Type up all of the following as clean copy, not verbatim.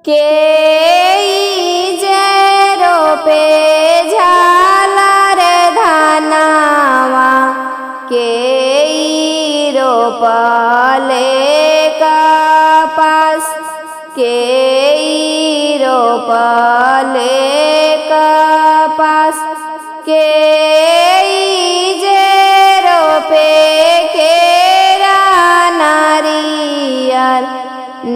के जे रोपे झालर धानावा के रोपले कपास के रोपले कपास के जे रोपे केरा नारियर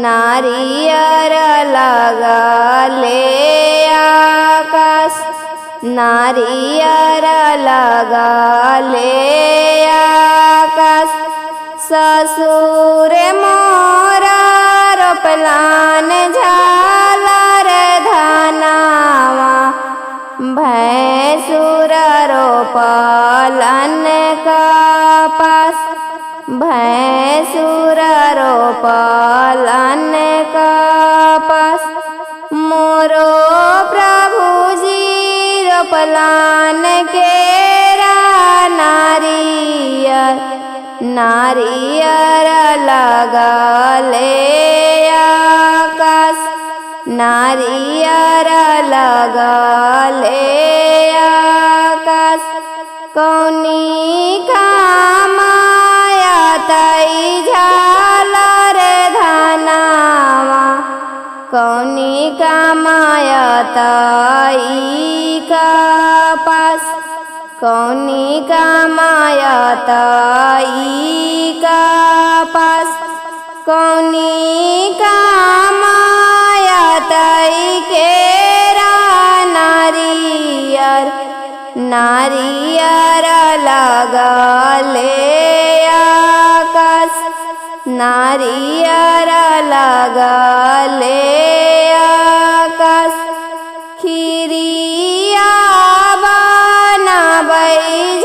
नारियर लगले आकाश नारियर लगले आकाश ससुर मोरा रोपलान झालर धानावा भैंसुर रोपलन कपास भैंसुर रोपलन कपास मोरो प्रभुजी रोपलान केरा नारियर नारियर लगले आकाश नारियर लगले आकाश कौनी कामाया तई झालर धानावा कौनी कामाया तई कपास कौनी कामाया तई कपास कौनी कामाया तई केरा नारियर नारियर लगले आकाश नारियर लगले आकाश खीरिया बनाबै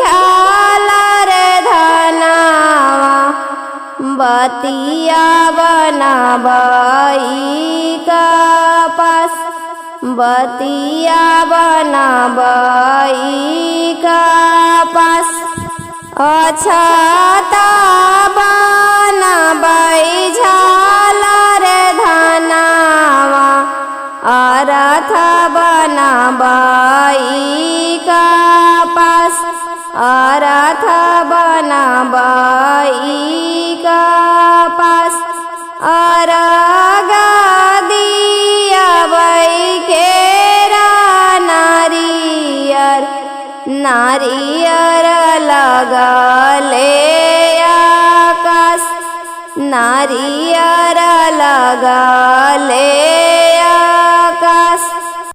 झालर धानावा बतिया बनाबै कपास बतिया बनाबै कपास अछता बनाबै झालर धानावा अरथ बनाबै कपास अरथ बनाबै कपास अरग दियाबै केरा नारियर नारियर लगले आकाश नारियर लगले